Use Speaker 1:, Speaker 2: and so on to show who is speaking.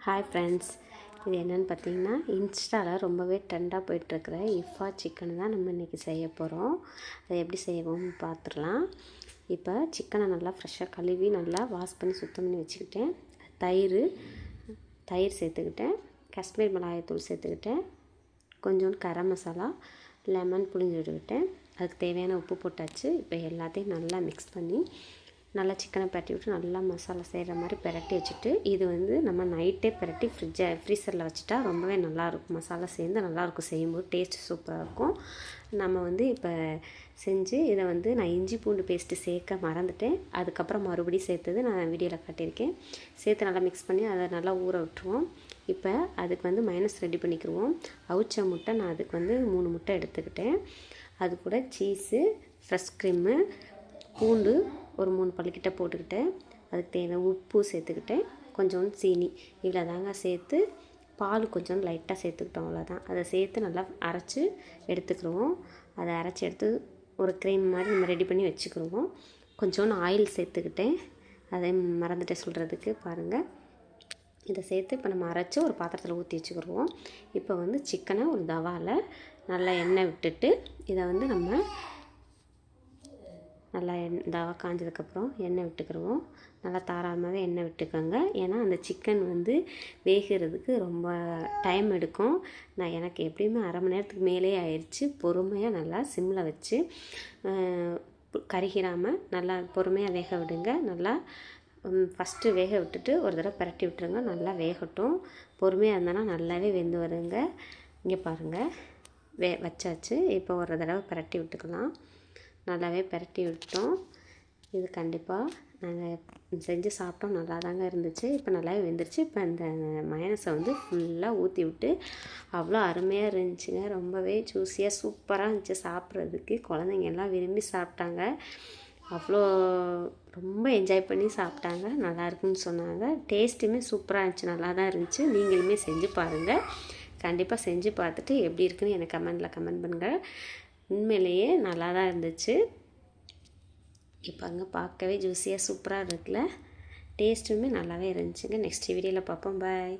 Speaker 1: Hi friends, இது என்னென்னு பார்த்தீங்கன்னா இன்ஸ்டாவில் ரொம்பவே ட்ரெண்டாக போயிட்டுருக்கிற இஃபா சிக்கன் தான் நம்ம இன்றைக்கி செய்ய போகிறோம். அதை எப்படி செய்வோம்னு பார்த்துடலாம். இப்போ சிக்கனை நல்லா ஃப்ரெஷ்ஷாக கழுவி நல்லா வாஷ் பண்ணி சுத்தம் பண்ணி வச்சுக்கிட்டேன். தயிர் சேர்த்துக்கிட்டேன், காஷ்மீர் மிளகாய்த்தூள் சேர்த்துக்கிட்டேன், கொஞ்சோண்டு கரம் மசாலா, லெமன் புழிஞ்சு விட்டுக்கிட்டேன். அதுக்கு தேவையான உப்பு போட்டாச்சு. இப்போ எல்லாத்தையும் நல்லா மிக்ஸ் பண்ணி நல்லா சிக்கனை பரட்டி விட்டு நல்லா மசாலா செய்கிற மாதிரி பரட்டி வச்சுட்டு, இது வந்து நம்ம நைட்டே பரட்டி ஃப்ரீசரில் வச்சுட்டா ரொம்பவே நல்லாயிருக்கும். மசாலா சேர்ந்து நல்லாயிருக்கும், செய்யும்போது டேஸ்ட் சூப்பராக இருக்கும். நம்ம வந்து இப்போ செஞ்சு இதை வந்து நான் இஞ்சி பூண்டு பேஸ்ட்டு சேர்க்க மறந்துட்டேன். அதுக்கப்புறம் மறுபடியும் சேர்த்தது நான் வீடியோவில் காட்டியிருக்கேன். சேர்த்து நல்லா மிக்ஸ் பண்ணி அதை நல்லா ஊற விட்டுருவோம். இப்போ அதுக்கு வந்து மைனஸ் ரெடி பண்ணிக்கிடுவோம். அவிச்ச முட்டை நான் அதுக்கு வந்து 3 முட்டை எடுத்துக்கிட்டேன். அது கூட சீஸு, ஃப்ரெஷ் க்ரீமு, பூண்டு ஒரு 3 பல்லுக்கிட்ட போட்டுக்கிட்டேன். அதுக்கு தேவையான உப்பு சேர்த்துக்கிட்டேன், கொஞ்சோண்டு சீனி, இவ்வளோ தாங்க சேர்த்து பால் கொஞ்சம் லைட்டாக சேர்த்துக்கிட்டோம், அவ்வளோதான். அதை சேர்த்து நல்லா அரைச்சி எடுத்துக்கிடுவோம். அதை அரைச்சி எடுத்து ஒரு க்ரீம் மாதிரி நம்ம ரெடி பண்ணி வச்சுக்கிடுவோம். கொஞ்சோண்டு ஆயில் சேர்த்துக்கிட்டேன், அதை மறந்துட்டேன் சொல்கிறதுக்கு, பாருங்கள். இதை சேர்த்து இப்போ நம்ம அரைச்சி ஒரு பாத்திரத்தில் ஊற்றி வச்சுக்கிடுவோம். இப்போ வந்து சிக்கனை ஒரு தவாவில் நல்லா எண்ணெய் விட்டுட்டு இதை வந்து நம்ம நல்லா தவா காஞ்சதுக்கப்புறம் எண்ணெய் விட்டுக்கிடுவோம். நல்லா தாராளமாகவே எண்ணெய் விட்டுக்கோங்க. ஏன்னா அந்த சிக்கன் வந்து வேகிறதுக்கு ரொம்ப டைம் எடுக்கும். எனக்கு எப்படியுமே அரை மணி நேரத்துக்கு மேலே ஆயிடுச்சு. பொறுமையாக நல்லா சிம்மில் வச்சு கருகிராமல் நல்லா பொறுமையாக வேக விடுங்க. நல்லா ஃபஸ்ட்டு வேக விட்டுட்டு ஒரு தடவை பரட்டி விட்டுருங்க. நல்லா வேகட்டும். பொறுமையாக இருந்தோன்னா நல்லாவே வெந்து வருங்க. இங்கே பாருங்கள், வச்சாச்சு. இப்போ ஒரு தடவை பரட்டி விட்டுக்கலாம். நல்லாவே பரட்டி விட்டோம். இது கண்டிப்பாக நாங்கள் செஞ்சு சாப்பிட்டோம், நல்லா தாங்க இருந்துச்சு. இப்போ நல்லாவே வெந்துருச்சு. இப்போ இந்த மயனஸை வந்து ஃபுல்லாக ஊற்றி விட்டு அவ்வளோ அருமையாக இருந்துச்சுங்க. ரொம்பவே ஜூஸியாக சூப்பராக இருந்துச்சு சாப்பிட்றதுக்கு. குழந்தைங்க எல்லாம் விரும்பி சாப்பிட்டாங்க. அவ்வளோ ரொம்ப என்ஜாய் பண்ணி சாப்பிட்டாங்க. நல்லா இருக்குன்னு சொன்னாங்க. டேஸ்ட்டுமே சூப்பராக இருந்துச்சு, நல்லா தான் இருந்துச்சு. நீங்களுமே செஞ்சு பாருங்கள். கண்டிப்பாக செஞ்சு பார்த்துட்டு எப்படி இருக்குன்னு எனக்கு கமெண்ட் பண்ணுங்கள். உண்மையிலேயே நல்லா தான் இருந்துச்சு. இப்போ அங்கே பார்க்கவே ஜூஸியாக சூப்பராக இருக்குல்ல. டேஸ்ட்டுமே நல்லாவே இருந்துச்சுங்க. நெக்ஸ்ட் வீடியோவில் பார்ப்போம். பாய்.